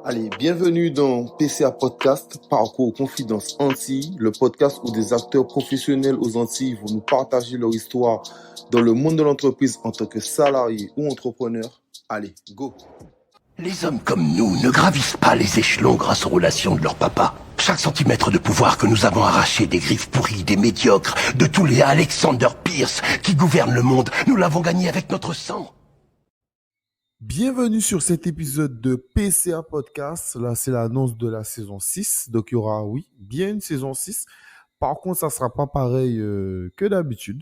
Allez, bienvenue dans PCA Podcast, Parcours Confidence Antilles, le podcast où des acteurs professionnels aux Antilles vont nous partager leur histoire dans le monde de l'entreprise en tant que salariés ou entrepreneurs. Allez, go! Les hommes comme nous ne gravissent pas les échelons grâce aux relations de leur papa. Chaque centimètre de pouvoir que nous avons arraché des griffes pourries, des médiocres, de tous les Alexander Pierce qui gouvernent le monde, nous l'avons gagné avec notre sang. Bienvenue sur cet épisode de PCA Podcast. Là, c'est l'annonce de la saison 6. Donc, il y aura, oui, bien une saison 6. Par contre, ça ne sera pas pareil que d'habitude.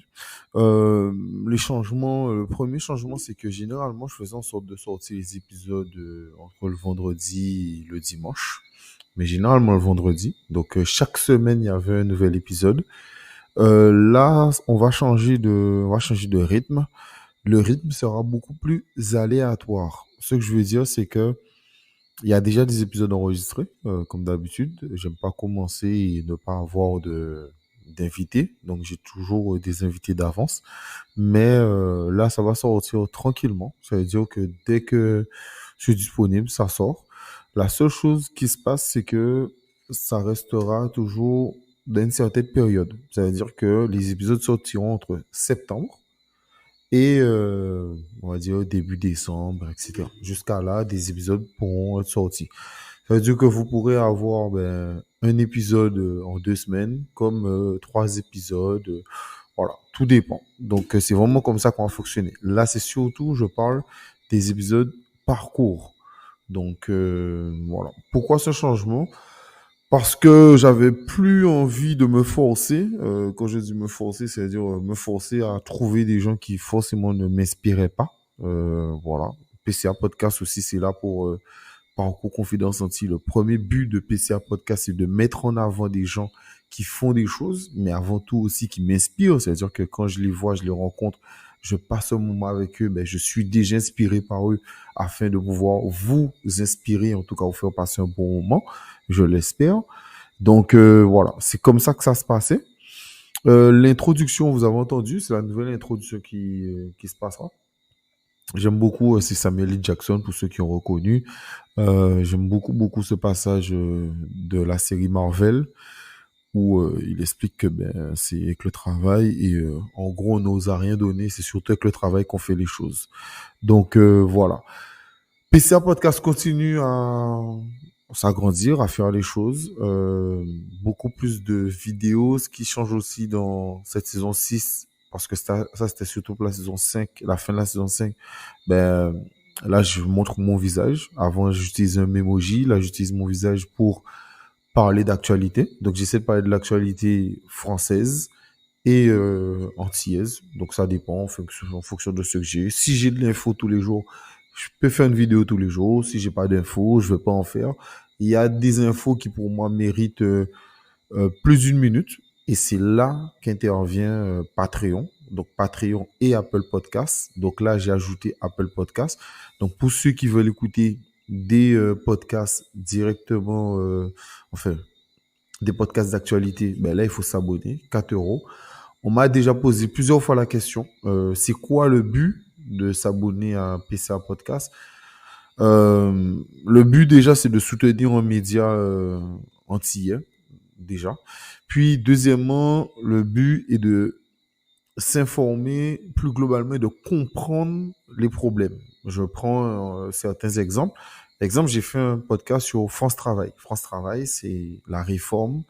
Le premier changement, c'est que généralement, je faisais en sorte de sortir les épisodes entre le vendredi et le dimanche. Mais généralement le vendredi. Donc, chaque semaine, il y avait un nouvel épisode. Là, on va changer de rythme. Le rythme sera beaucoup plus aléatoire. Ce que je veux dire, c'est que il y a déjà des épisodes enregistrés, comme d'habitude. J'aime pas commencer et ne pas avoir d'invités. Donc, j'ai toujours des invités d'avance. Mais là, ça va sortir tranquillement. Ça veut dire que dès que je suis disponible, ça sort. La seule chose qui se passe, c'est que ça restera toujours dans une certaine période. Ça veut dire que les épisodes sortiront entre septembre et on va dire début décembre, etc. Jusqu'à là, des épisodes pourront être sortis. Ça veut dire que vous pourrez avoir un épisode en 2 semaines, comme 3 épisodes. Voilà, tout dépend. Donc, c'est vraiment comme ça qu'on va fonctionner. Là, c'est surtout, je parle des épisodes parcours. Donc, voilà. Pourquoi ce changement? Parce que j'avais plus envie de me forcer. Quand je dis me forcer, c'est-à-dire me forcer à trouver des gens qui forcément ne m'inspiraient pas. Voilà. PCA Podcast aussi, c'est là pour Parcours Confidence Antilles. Le premier but de PCA Podcast, c'est de mettre en avant des gens qui font des choses, mais avant tout aussi qui m'inspirent. C'est-à-dire que quand je les vois, je les rencontre, je passe un moment avec eux, je suis déjà inspiré par eux afin de pouvoir vous inspirer, en tout cas vous faire passer un bon moment, je l'espère. Donc voilà, c'est comme ça que ça se passait. L'introduction, vous avez entendu, c'est la nouvelle introduction qui se passera. J'aime beaucoup, c'est Samuel L. Jackson pour ceux qui ont reconnu. J'aime beaucoup ce passage de la série Marvel où il explique que c'est avec le travail et en gros on n'ose à rien donner, c'est surtout avec le travail qu'on fait les choses. Donc voilà. PCA Podcast continue à s'agrandir, à faire les choses. Beaucoup plus de vidéos, ce qui change aussi dans cette saison 6, parce que ça c'était surtout pour la saison 5, la fin de la saison 5. Là, je montre mon visage. Avant, j'utilisais un emoji. Là, j'utilise mon visage pour parler d'actualité. Donc, j'essaie de parler de l'actualité française et antillaise. Donc, ça dépend en fonction de ce que j'ai. Si j'ai de l'info tous les jours, je peux faire une vidéo tous les jours. Si j'ai pas d'infos, je vais pas en faire. Il y a des infos qui, pour moi, méritent plus d'une minute. Et c'est là qu'intervient Patreon. Donc, Patreon et Apple Podcasts. Donc là, j'ai ajouté Apple Podcasts. Donc, pour ceux qui veulent écouter des podcasts directement, enfin, des podcasts d'actualité, là, il faut s'abonner. 4 euros. On m'a déjà posé plusieurs fois la question, c'est quoi le but de s'abonner à PCA Podcast? Le but déjà, c'est de soutenir un média antillais, déjà. Puis, deuxièmement, le but est de s'informer plus globalement et de comprendre les problèmes. Je prends certains exemples. Exemple, j'ai fait un podcast sur France Travail. France Travail, c'est la réforme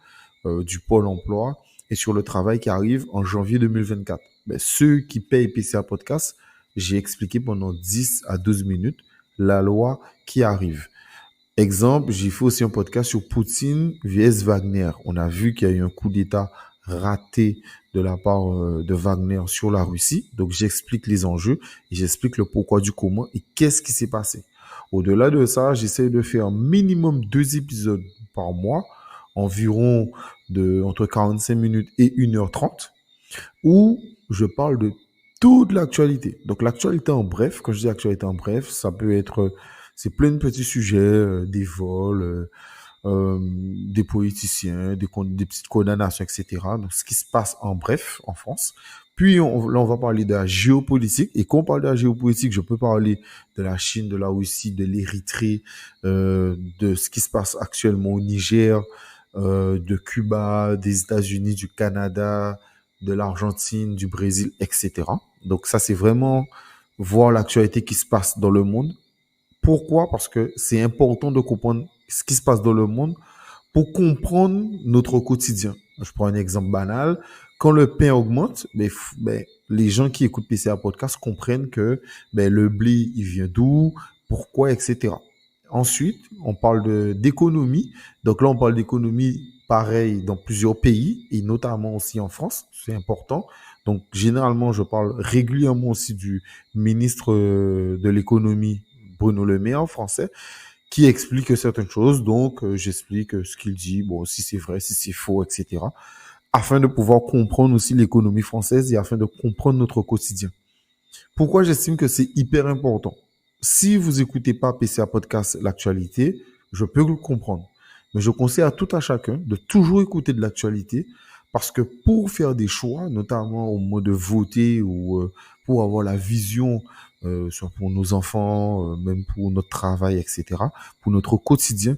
du pôle emploi et sur le travail qui arrive en janvier 2024. Ceux qui payent PCA Podcast, j'ai expliqué pendant 10 à 12 minutes la loi qui arrive. Exemple, j'ai fait aussi un podcast sur Poutine vs Wagner. On a vu qu'il y a eu un coup d'État raté de la part de Wagner sur la Russie. Donc, j'explique les enjeux et j'explique le pourquoi du comment et qu'est-ce qui s'est passé. Au-delà de ça, j'essaie de faire minimum 2 épisodes par mois, environ entre 45 minutes et 1h30, où je parle de toute l'actualité. Donc, l'actualité en bref, quand je dis actualité en bref, ça peut être, c'est plein de petits sujets, des vols, des politiciens, des petites condamnations, etc. Donc, ce qui se passe en bref en France. Puis, là, on va parler de la géopolitique. Et quand on parle de la géopolitique, je peux parler de la Chine, de la Russie, de l'Érythrée, de ce qui se passe actuellement au Niger, de Cuba, des États-Unis, du Canada, de l'Argentine, du Brésil, etc. Donc, ça, c'est vraiment voir l'actualité qui se passe dans le monde. Pourquoi? Parce que c'est important de comprendre ce qui se passe dans le monde pour comprendre notre quotidien. Je prends un exemple banal. Quand le pain augmente, les gens qui écoutent PCA Podcast comprennent que le blé, il vient d'où, pourquoi, etc. Ensuite, on parle d'économie. Donc là, on parle d'économie pareil dans plusieurs pays et notamment aussi en France. C'est important. Donc, généralement, je parle régulièrement aussi du ministre de l'économie, Bruno Le Maire, en français, qui explique certaines choses. Donc, j'explique ce qu'il dit, bon, si c'est vrai, si c'est faux, etc. Afin de pouvoir comprendre aussi l'économie française et afin de comprendre notre quotidien. Pourquoi j'estime que c'est hyper important? Si vous écoutez pas PCA Podcast l'actualité, je peux le comprendre. Mais je conseille à tout à chacun de toujours écouter de l'actualité parce que pour faire des choix, notamment au moment de voter ou pour avoir la vision soit pour nos enfants, même pour notre travail, etc., pour notre quotidien,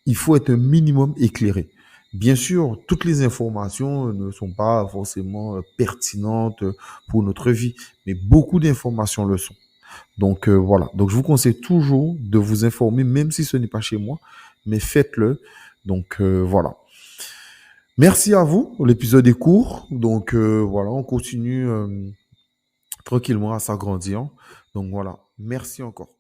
il faut être un minimum éclairé. Bien sûr, toutes les informations ne sont pas forcément pertinentes pour notre vie, mais beaucoup d'informations le sont. Donc voilà. Donc je vous conseille toujours de vous informer, même si ce n'est pas chez moi, mais faites-le. Donc voilà. Merci à vous. L'épisode est court, donc voilà, on continue tranquillement à s'agrandir. Donc voilà. Merci encore.